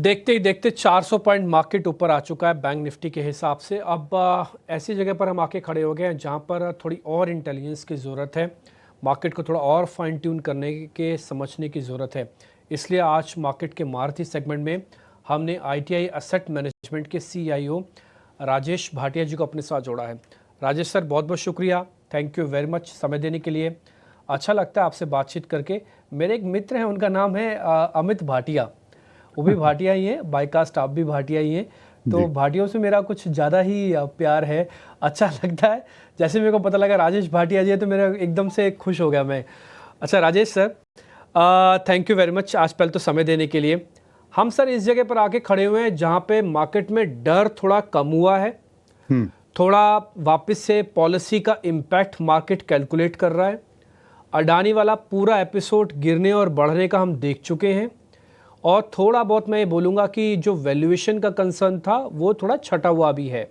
देखते ही देखते 400 point market ऊपर आ चुका है बैंक निफ्टी के हिसाब से। अब ऐसी जगह पर हम आके खड़े हो गए हैं जहां पर थोड़ी और इंटेलिजेंस की ज़रूरत है, मार्केट को थोड़ा और फाइन ट्यून करने के समझने की ज़रूरत है। इसलिए आज मार्केट के मारुति सेगमेंट में हमने ITI एसेट मैनेजमेंट के CIO राजेश भाटिया जी को अपने साथ जोड़ा है। राजेश सर, बहुत बहुत शुक्रिया, थैंक यू वेरी मच समय देने के लिए। अच्छा लगता है आपसे बातचीत करके। मेरे एक मित्र हैं, उनका नाम है अमित भाटिया, वो भी भाटिया ही है, बाईकास्ट आप भी भाटिया ही हैं। तो जी। भाटियों से मेरा कुछ ज़्यादा ही प्यार है, अच्छा लगता है। जैसे मेरे को पता लगा राजेश भाटिया जी है तो मेरा एकदम से खुश हो गया मैं। अच्छा Rajesh sir, thank you very much आज पहले तो समय देने के लिए। हम सर इस जगह पर आके खड़े हुए हैं जहाँ पे मार्केट में डर थोड़ा कम हुआ है, हम्म। थोड़ा वापस से पॉलिसी का इम्पैक्ट मार्केट कैलकुलेट कर रहा है। अडानी वाला पूरा एपिसोड गिरने और बढ़ने का हम देख चुके हैं, और थोड़ा बहुत मैं ये बोलूँगा कि जो वैल्यूएशन का कंसर्न था वो थोड़ा छटा हुआ भी है।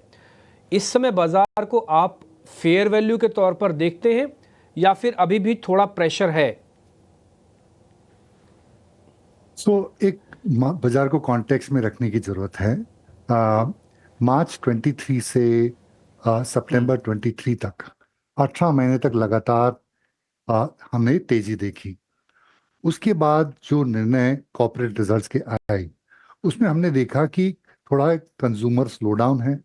इस समय बाजार को आप फेयर वैल्यू के तौर पर देखते हैं या फिर अभी भी थोड़ा प्रेशर है? एक बाजार को कॉन्टेक्स्ट में रखने की जरूरत है। मार्च 23 से सितंबर 23 तक 18 महीने तक लगातार हमने तेजी देखी। उसके बाद जो निर्णय कॉर्पोरेट रिजल्ट्स के आए उसमें हमने देखा कि थोड़ा कंज्यूमर स्लो डाउन है।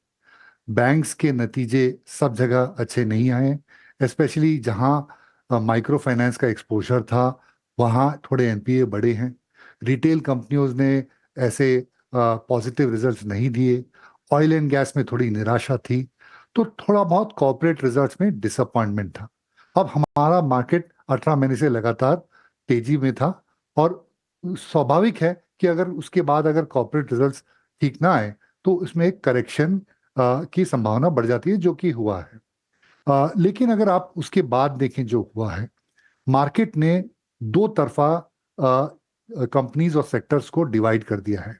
बैंक्स के नतीजे सब जगह अच्छे नहीं आए, स्पेशली जहां माइक्रो फाइनेंस का एक्सपोजर था वहां थोड़े NPA बढ़े हैं। रिटेल कंपनियों ने ऐसे पॉजिटिव रिजल्ट्स नहीं दिए। ऑयल एंड गैस में थोड़ी निराशा थी, तो थोड़ा बहुत कॉर्पोरेट रिजल्ट्स में डिसअपॉइंटमेंट था। अब हमारा मार्केट 18 महीने से लगातार तेजी में था, और स्वाभाविक है कि अगर उसके बाद अगर कॉर्पोरेट रिजल्ट्स ठीक ना आए तो उसमें एक करेक्शन की संभावना बढ़ जाती है, जो कि हुआ है। लेकिन अगर आप उसके बाद देखें जो हुआ है, मार्केट ने दो तरफा कंपनीज और सेक्टर्स को डिवाइड कर दिया है।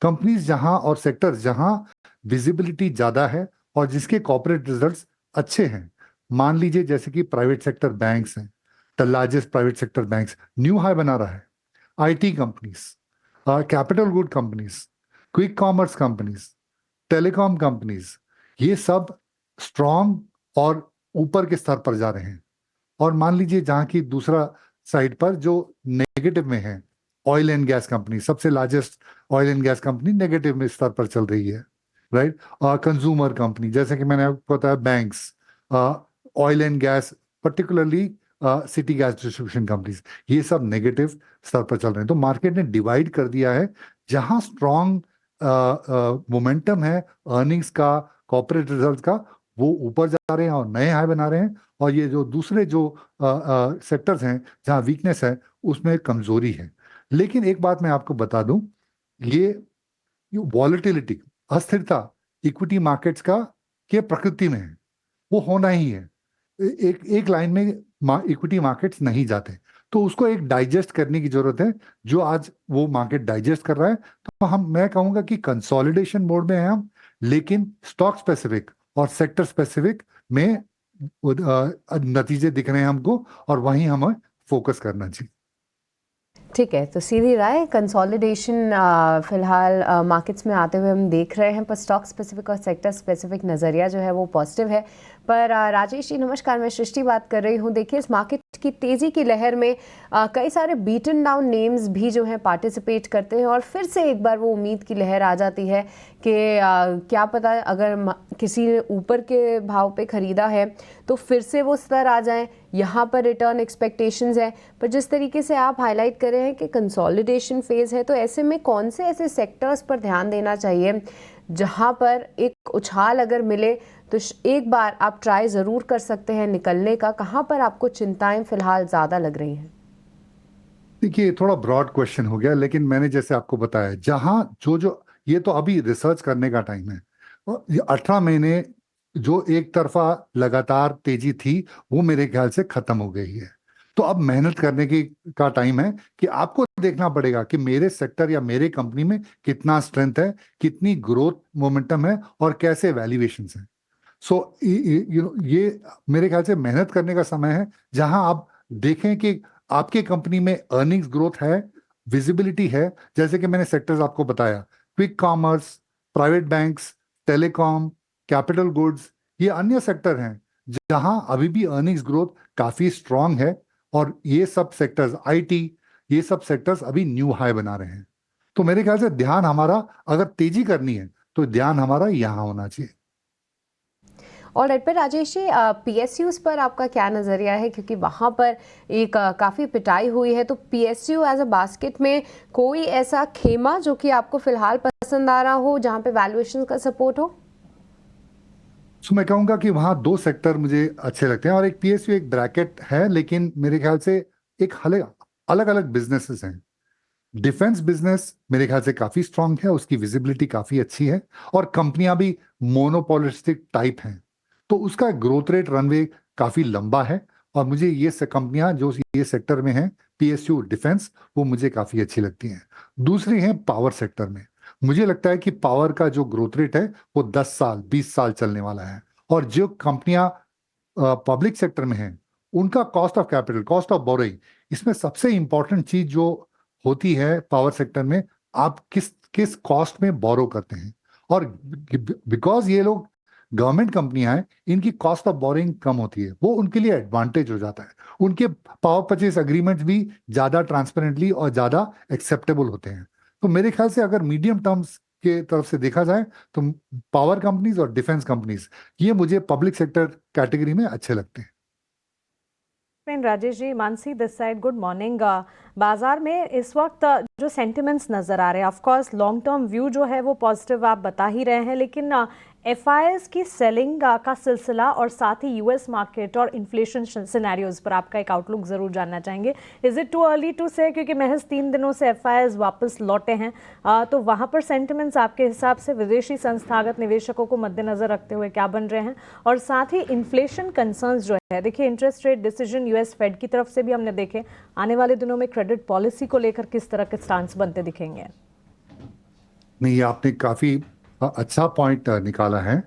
कंपनीज जहां और सेक्टर्स जहां विजिबिलिटी ज्यादा है और जिसके कॉर्पोरेट रिजल्ट्स अच्छे हैं, मान लीजिए जैसे कि प्राइवेट सेक्टर बैंक्स हैं, the largest private sector banks new high बना रहा है। IT companies, capital good companies, quick commerce companies, telecom companies, ये सब स्ट्रॉन्ग और ऊपर के स्तर पर जा रहे हैं। और मान लीजिए जहां की दूसरा साइड पर जो नेगेटिव में है, ऑयल एंड गैस कंपनी, सबसे largest oil and gas company negative में स्तर पर चल रही है, राइट। कंज्यूमर कंपनी जैसे कि मैंने आपको बताया, banks, oil and gas, particularly city gas distribution companies, ये सब नेगेटिव स्तर पर चल रहे हैं। तो मार्केट ने डिवाइड कर दिया है, जहां स्ट्रॉन्ग मोमेंटम है अर्निंग्स का, कॉर्पोरेट रिजल्ट का, वो ऊपर जा रहे हैं और नए हाई बना रहे हैं। और ये जो दूसरे जो सेक्टर्स हैं जहां वीकनेस है उसमें कमजोरी है। लेकिन एक बात मैं आपको बता दूं, ये वॉलेटिलिटी, अस्थिरता इक्विटी मार्केट्स का के प्रकृति में है, वो होना ही है। एक एक लाइन में इक्विटी मार्केट्स नहीं जाते, तो उसको एक डाइजेस्ट करने की जरूरत है, जो आज वो मार्केट डाइजेस्ट कर रहा है। तो मैं कहूंगा कि कंसोलिडेशन मोड में है हम, लेकिन स्टॉक स्पेसिफिक और सेक्टर स्पेसिफिक में नतीजे दिख रहे हैं हमको, और वहीं हमें फोकस करना चाहिए। ठीक है, तो सीधी राय कंसोलिडेशन फिलहाल मार्केट्स में आते हुए हम देख रहे हैं, पर स्टॉक स्पेसिफिक और सेक्टर स्पेसिफिक नज़रिया जो है वो पॉजिटिव है। पर राजेश जी नमस्कार, मैं सृष्टि बात कर रही हूँ। देखिए, इस मार्केट की तेज़ी की लहर में कई सारे बीटन डाउन नेम्स भी जो हैं पार्टिसिपेट करते हैं, और फिर से एक बार वो उम्मीद की लहर आ जाती है कि क्या पता अगर किसी ने ऊपर के भाव पे ख़रीदा है तो फिर से वो स्तर आ जाएं, यहाँ पर रिटर्न एक्सपेक्टेशंस हैं। पर जिस तरीके से आप हाईलाइट कर रहे हैं कि कंसोलिडेशन फेज़ है, तो ऐसे में कौन से ऐसे सेक्टर्स पर ध्यान देना चाहिए जहाँ पर एक उछाल अगर मिले तो एक बार आप ट्राई ज़रूर कर सकते हैं निकलने का? कहाँ पर आपको चिंताएं फिलहाल ज़्यादा लग रही हैं? देखिए, थोड़ा ब्रॉड क्वेश्चन हो गया, लेकिन मैंने जैसे आपको बताया, जहां जो ये तो अभी रिसर्च करने का टाइम है। और ये 18 महीने जो एक तरफा लगातार तेजी थी, वो मेरे ख्याल से खत्म हो गई है। तो अब मेहनत करने की का टाइम है कि आपको देखना पड़ेगा कि मेरे सेक्टर या मेरे कंपनी में कितना स्ट्रेंथ है, कितनी ग्रोथ मोमेंटम है, और कैसे वैल्यूएशंस हैं। ये मेरे ख्याल से मेहनत करने का समय है, जहां आप देखें कि आपके कंपनी में अर्निंग्स ग्रोथ है, विजिबिलिटी है, जैसे कि मैंने सेक्टर्स आपको बताया, quick commerce, private banks, telecom, capital goods, ये अन्य सेक्टर हैं जहां अभी भी अर्निंग्स ग्रोथ काफी स्ट्रांग है। और ये सब सेक्टर्स, आईटी, ये सब सेक्टर्स अभी न्यू हाई बना रहे हैं। तो मेरे ख्याल से ध्यान हमारा, अगर तेजी करनी है तो ध्यान हमारा यहाँ होना चाहिए। और राइट पर राजेश जी, पीएसयूज पर आपका क्या नज़रिया है, क्योंकि वहाँ पर एक काफ़ी पिटाई हुई है, तो पीएसयू एज अ बास्केट में कोई ऐसा खेमा जो कि आपको फिलहाल पसंद आ रहा हो, जहाँ पे वैल्यूएशन का सपोर्ट हो? तो मैं कहूंगा कि वहाँ दो सेक्टर मुझे अच्छे लगते हैं, और एक पीएसयू एक ब्रैकेट है, लेकिन मेरे ख्याल से एक अलग अलग बिजनेसेस हैं। डिफेंस बिजनेस मेरे ख्याल से काफी स्ट्रांग है, उसकी विजिबिलिटी काफी अच्छी है, और कंपनियां भी मोनोपोलिस्टिक टाइप हैं, तो उसका ग्रोथ रेट रनवे काफी लंबा है। और मुझे ये कंपनियां जो ये सेक्टर में हैं, पीएसयू डिफेंस, वो मुझे काफी अच्छी लगती हैं। दूसरी है पावर सेक्टर में। मुझे लगता है कि पावर का जो ग्रोथ रेट है वो 10 साल 20 साल चलने वाला है। और जो कंपनियां पब्लिक सेक्टर में हैं, उनका cost of capital, cost of borrowing, इसमें सबसे इंपॉर्टेंट चीज जो होती है पावर सेक्टर में, आप किस किस कॉस्ट में बोरो करते हैं। और बिकॉज ये लोग गवर्नमेंट कंपनियां हैं, इनकी कॉस्ट ऑफ बोरिंग कम होती है, वो उनके लिए एडवांटेज हो जाता है। उनके पावर परचेज अग्रीमेंट्स भी ज्यादा ट्रांसपेरेंटली और ज्यादा एक्सेप्टेबल होते हैं। तो मेरे ख्याल से अगर मीडियम टर्म्स के तरफ से देखा जाए तो पावर कंपनीज और डिफेंस कंपनीज, ये मुझे पब्लिक सेक्टर कैटेगरी में अच्छे लगते हैं। Rajesh ji, Mansi this side, good morning. बाजार में इस वक्त जो सेंटिमेंट्स नजर आ रहे हैं, of course long term view जो है वो पॉजिटिव आप बता ही रहे हैं, लेकिन एफआईएस की सेलिंग का सिलसिला और साथ ही यूएस मार्केट और इन्फ्लेशन सिनेरियोज पर आपका एक आउटलुक जरूर जानना चाहेंगे। Is it too early to say, क्योंकि महज 3 दिनों से एफआईएस वापस लौटे हैं, तो वहां पर सेंटिमेंट्स आपके हिसाब से विदेशी संस्थागत निवेशकों को मद्देनजर रखते हुए क्या बन रहे हैं? और साथ ही इन्फ्लेशन कंसर्न्स जो है, देखिए interest rate decision US Fed की तरफ से भी हमने देखे, आने वाले दिनों में क्रेडिट पॉलिसी को लेकर किस तरह के स्टांस बनते दिखेंगे? नहीं, ये आपने काफी अच्छा पॉइंट निकाला है।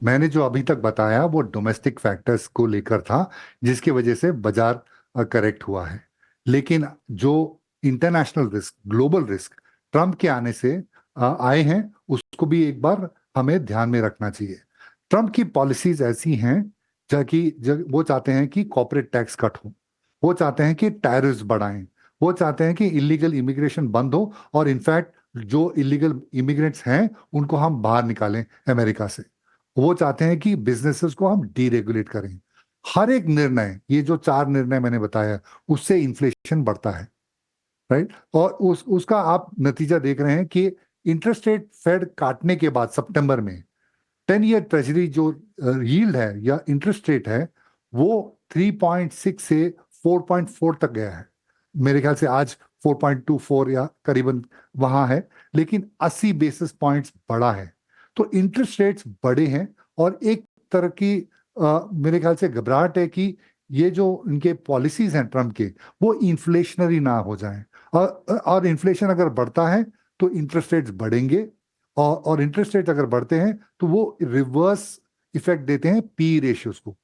मैंने जो अभी तक बताया वो डोमेस्टिक फैक्टर्स को लेकर था, जिसकी वजह से बाजार करेक्ट हुआ है। लेकिन जो international risk, global risk Trump के आने से आए हैं, उसको भी एक बार हमें ध्यान में रखना चाहिए। ट्रम्प की पॉलिसीज ऐसी हैं वो चाहते हैं कि कॉर्पोरेट टैक्स कट हो, वो चाहते हैं कि टैरिफ्स बढ़ाएं, वो चाहते हैं कि इलीगल इमिग्रेशन बंद हो, और इनफैक्ट जो इलीगल इमिग्रेंट्स हैं उनको हम बाहर निकालें अमेरिका से। वो चाहते हैं कि बिजनेसेस को हम डीरेगुलेट करें। हर एक निर्णय, ये जो 4 निर्णय मैंने बताया, उससे इन्फ्लेशन बढ़ता है, राइट। और उसका आप नतीजा देख रहे हैं कि इंटरेस्ट रेट फेड काटने के बाद सितंबर में 10 ईयर ट्रेजरी जो यील्ड है या इंटरेस्ट रेट है, वो 3.6 से 4.4 तक गया है। मेरे ख्याल से आज 4.24 या करीबन वहां है, लेकिन 80 बेसिस पॉइंट्स बढ़ा है। तो इंटरेस्ट रेट्स बढ़े हैं, और एक तरह की मेरे ख्याल से घबराहट है कि ये जो इनके पॉलिसीज हैं ट्रम्प के, वो इन्फ्लेशनरी ना हो जाएं। और इन्फ्लेशन अगर बढ़ता है तो इंटरेस्ट रेट्स बढ़ेंगे, और इंटरेस्ट रेट अगर बढ़ते हैं तो वो रिवर्स इफेक्ट देते हैं पी रेशियोज को।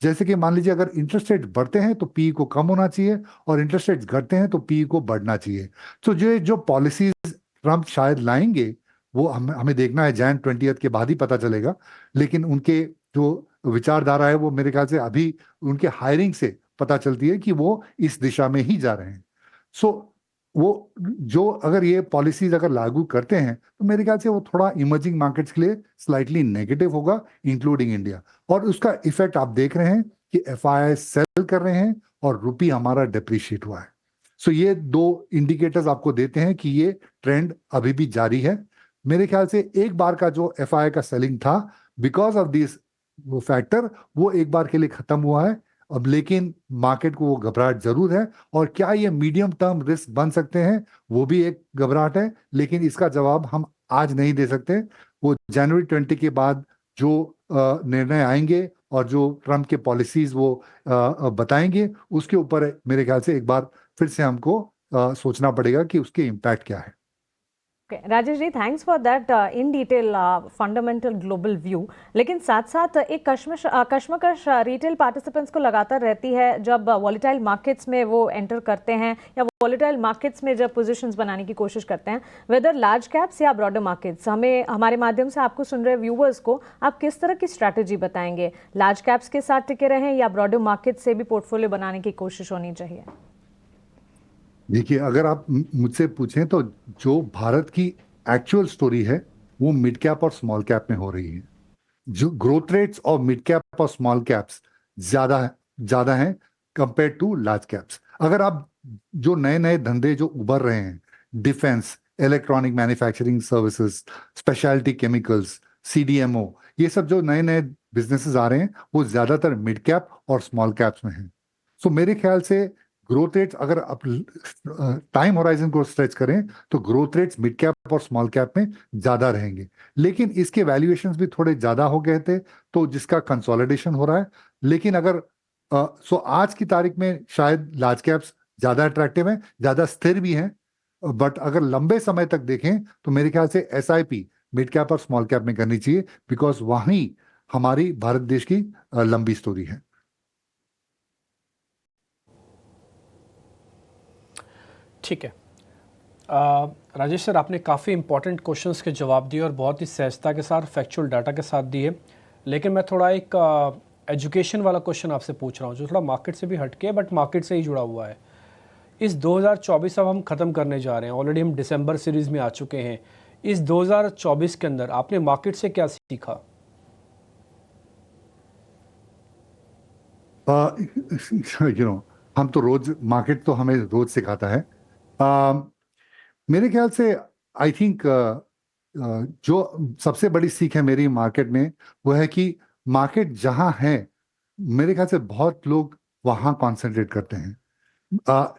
जैसे कि मान लीजिए, अगर इंटरेस्ट रेट बढ़ते हैं तो पी को कम होना चाहिए, और इंटरेस्ट रेट घटते हैं तो पी को बढ़ना चाहिए। तो जो पॉलिसीज ट्रम्प शायद लाएंगे, वो हमें देखना है, जैन 20 के बाद ही पता चलेगा। लेकिन उनके जो विचारधारा है, वो मेरे ख्याल से अभी उनके हायरिंग से पता चलती है कि वो इस दिशा में ही जा रहे हैं। सो वो जो अगर ये पॉलिसीज अगर लागू करते हैं तो मेरे ख्याल से वो थोड़ा इमर्जिंग मार्केट्स के लिए स्लाइटली नेगेटिव होगा, इंक्लूडिंग इंडिया। और उसका इफेक्ट आप देख रहे हैं कि एफआईआई सेल कर रहे हैं और रुपी हमारा डेप्रिशिएट हुआ है। सो ये 2 इंडिकेटर्स आपको देते हैं कि ये ट्रेंड अभी भी जारी है। मेरे ख्याल से एक बार का जो एफआईआई का सेलिंग था, बिकॉज ऑफ दिस वो फैक्टर, वो एक बार के लिए खत्म हुआ है अब। लेकिन मार्केट को वो घबराहट जरूर है, और क्या ये मीडियम टर्म रिस्क बन सकते हैं, वो भी एक घबराहट है। लेकिन इसका जवाब हम आज नहीं दे सकते। वो जनवरी 20 के बाद जो निर्णय आएंगे और जो ट्रम्प के पॉलिसीज वो बताएंगे, उसके ऊपर मेरे ख्याल से एक बार फिर से हमको सोचना पड़ेगा कि उसके इम्पैक्ट क्या है। Okay, Rajesh ji thanks for that in detail fundamental global view. लेकिन साथ साथ एक कश्मकश रिटेल पार्टिसिपेंट्स को लगातार रहती है जब वॉलेटाइल मार्केट्स में वो एंटर करते हैं या वॉलेटाइल मार्केट्स में जब पोजीशंस बनाने की कोशिश करते हैं, वेदर लार्ज कैप्स या ब्रॉडर मार्केट्स। हमें हमारे माध्यम से आपको सुन रहे व्यूवर्स को आप किस तरह की स्ट्रैटेजी बताएंगे? लार्ज कैप्स के साथ टिके रहें या ब्रॉडर मार्केट से भी पोर्टफोलियो बनाने की कोशिश होनी चाहिए? देखिए, अगर आप मुझसे पूछें तो जो भारत की एक्चुअल स्टोरी है वो मिड कैप और स्मॉल कैप में हो रही है। जो ग्रोथ रेट्स और मिड कैप और स्मॉल कैप्स ज्यादा ज्यादा हैं कंपेयर टू लार्ज कैप्स। अगर आप जो नए नए धंधे जो उभर रहे हैं, defence, electronic manufacturing services, speciality chemicals, CDMO, ये सब जो नए नए बिजनेसेस आ रहे हैं वो ज्यादातर मिड कैप और स्मॉल कैप्स में हैं। सो मेरे ख्याल से ग्रोथ रेट्स, अगर आप टाइम होराइजन को स्ट्रेच करें तो ग्रोथ रेट्स मिड कैप और स्मॉल कैप में ज्यादा रहेंगे। लेकिन इसके वैल्यूएशंस भी थोड़े ज्यादा हो गए थे, तो जिसका कंसोलिडेशन हो रहा है। लेकिन अगर सो आज की तारीख में शायद लार्ज कैप्स ज्यादा अट्रैक्टिव हैं, ज्यादा स्थिर भी हैं। बट अगर लंबे समय तक देखें तो मेरे ख्याल से एसआईपी मिड कैप और स्मॉल कैप में करनी चाहिए, बिकॉज वहीं हमारी भारत देश की लंबी स्टोरी है। ठीक है। राजेश सर, आपने काफ़ी इंपॉर्टेंट क्वेश्चंस के जवाब दिए और बहुत ही सहजता के साथ फैक्चुअल डाटा के साथ दिए। लेकिन मैं थोड़ा एक एजुकेशन वाला क्वेश्चन आपसे पूछ रहा हूँ जो थोड़ा मार्केट से भी हटके है बट मार्केट से ही जुड़ा हुआ है। इस 2024 अब हम ख़त्म करने जा रहे हैं, ऑलरेडी हम दिसंबर सीरीज़ में आ चुके हैं। इस 2024 के अंदर आपने मार्केट से क्या सीखा? हम तो रोज, मार्केट तो हमें रोज सिखाता है। मेरे ख्याल से आई थिंक जो सबसे बड़ी सीख है मेरी मार्केट में वो है कि मार्केट जहां है, मेरे ख्याल से बहुत लोग वहां कॉन्सेंट्रेट करते हैं।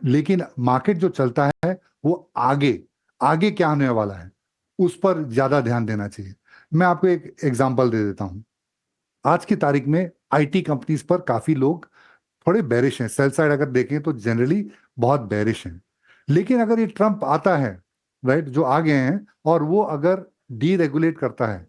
लेकिन मार्केट जो चलता है वो आगे आगे क्या होने वाला है उस पर ज्यादा ध्यान देना चाहिए। मैं आपको एक एग्जांपल दे देता हूं। आज की तारीख में आईटी कंपनीज पर काफी लोग थोड़े बेरिश हैं। सेल साइड अगर देखें तो जनरली बहुत बेरिश हैं। लेकिन अगर ये ट्रम्प आता है, राइट, जो आ गए हैं, और वो अगर डीरेगुलेट करता है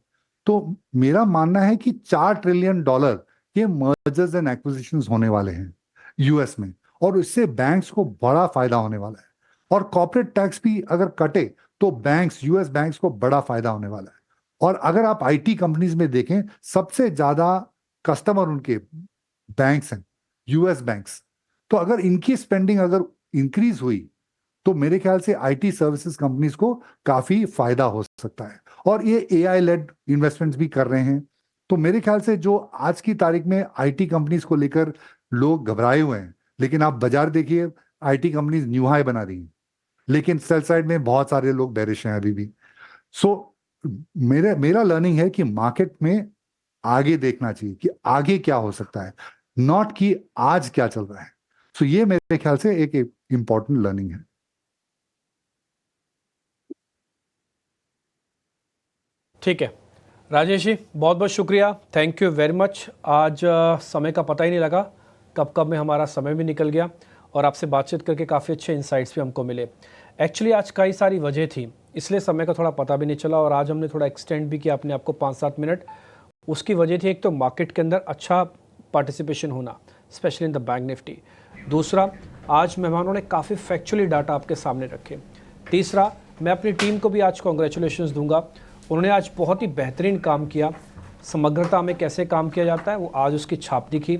तो मेरा मानना है कि $4 ट्रिलियन के मर्जर्स एंड एक्विजिशंस होने वाले हैं यूएस में, और इससे बैंक्स को बड़ा फायदा होने वाला है। और कॉर्पोरेट टैक्स भी अगर कटे तो बैंक्स, यूएस बैंक्स को बड़ा फायदा होने वाला है। और अगर आप आईटी कंपनीज में देखें, सबसे ज्यादा कस्टमर उनके बैंक्स हैं, यूएस बैंक्स। तो अगर इनकी स्पेंडिंग अगर इंक्रीज हुई तो मेरे ख्याल से आईटी सर्विसेज कंपनीज को काफी फायदा हो सकता है। और ये एआई लेड इन्वेस्टमेंट्स भी कर रहे हैं। तो मेरे ख्याल से जो आज की तारीख में आईटी कंपनीज को लेकर लोग घबराए हुए हैं, लेकिन आप बाजार देखिए, आईटी कंपनीज न्यू हाई बना रही हैं, लेकिन सेल साइड में बहुत सारे लोग बेरिश हैं अभी भी। सो मेरा लर्निंग है कि मार्केट में आगे देखना चाहिए कि आगे क्या हो सकता है, नॉट कि आज क्या चल रहा है। सो ये मेरे ख्याल से एक इंपॉर्टेंट लर्निंग है। ठीक है राजेश जी, बहुत बहुत शुक्रिया, थैंक यू वेरी मच। आज समय का पता ही नहीं लगा, कब कब में हमारा समय भी निकल गया और आपसे बातचीत करके काफ़ी अच्छे इंसाइट्स भी हमको मिले। एक्चुअली आज कई सारी वजह थी, इसलिए समय का थोड़ा पता भी नहीं चला और आज हमने थोड़ा एक्सटेंड भी किया अपने आपको 5-7 मिनट। उसकी वजह थी एक तो मार्केट के अंदर अच्छा पार्टिसिपेशन होना, specially in the bank Nifty. दूसरा, आज मेहमानों ने काफ़ी फैक्चुअली डाटा आपके सामने रखे। तीसरा, मैं अपनी टीम को भी आज कॉन्ग्रेचुलेशंस दूंगा, उन्होंने आज बहुत ही बेहतरीन काम किया। समग्रता में कैसे काम किया जाता है वो आज उसकी छाप दिखी।